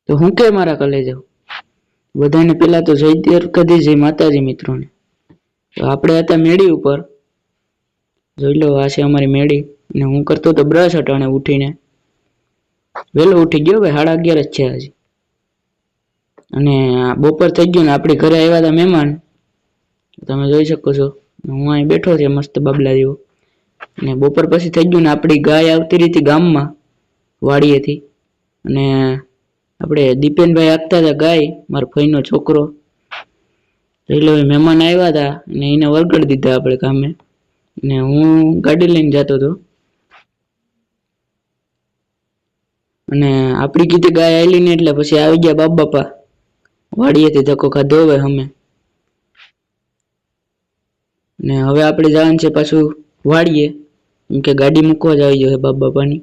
તો હું કે મારા કલેજો બધાને પેલા તો જય દ્વારકાધીશ, જય માતાજી મિત્રોને. તો આપણે હતા મેળી ઉપર, જોઈ લો આ છે અમારી મેળી. અને હું કરતો તો બ્રશ અટાણે ઉઠીને, વહેલો ઉઠી ગયો ભાઈ, 11:30 જ છે આજે. અને બપોર થઈ ગયું ને આપણી ઘરે આવ્યા હતા મહેમાન, તમે જોઈ શકો છો. હું અહીં બેઠો છે મસ્ત બાબલા જેવો. અને બપોર પછી થઈ ગયું ને આપણી ગાય આવતી રહી હતી ગામમાં વાડીએથી. અને આપણે દીપેનભાઈ આપતા હતા ગાય, મારા ભાઈનો છોકરો. એટલે મહેમાન આવ્યા હતા અને એને વળગાડી દીધા આપણે કામે. ને હું ગાડી લઈને જતો હતો અને આપણી કીધી ગાય આવેલી ને એટલે પછી આવી ગયા બાપા વાડીએથી ધક્કો ખાધો હવે અમે. ને હવે આપણે જવાનું છે પાછું વાડીએ, કેમ કે ગાડી મૂકવા જ આવી જોઈએ બાપાની.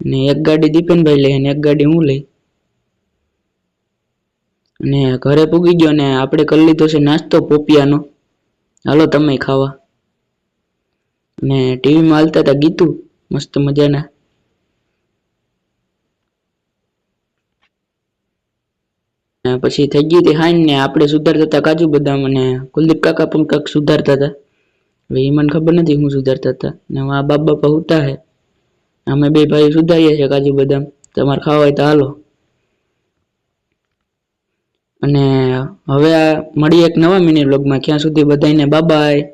ને એક ગાડી દીપેનભાઈ લે અને એક ગાડી હું લઈ. અને ઘરે પૂગી ગયો ને આપણે કરી લીધો છે નાસ્તો પોપિયાનો. હાલો તમે ખાવા. અને ટીવીમાં હાલતા હતા ગીતું મસ્ત મજાના. પછી થઈ ગઈ હતી હાઈન ને આપણે સુધારતા હતા કાજુ બદામ, અને કુલદીપ કાકા પણ કાંક સુધારતા હતા. હવે એ મને ખબર નથી હું સુધારતા હતા. ને આ બાપા ઉતા હે, અમે બે ભાઈ સુધારીએ છીએ કાજુ બદામ. તમારે ખાવા હોય તો હાલો. અને હવે આ મળી એક નવા મિની વ્લોગમાં. ક્યાં સુધી બધાને બાય બાય.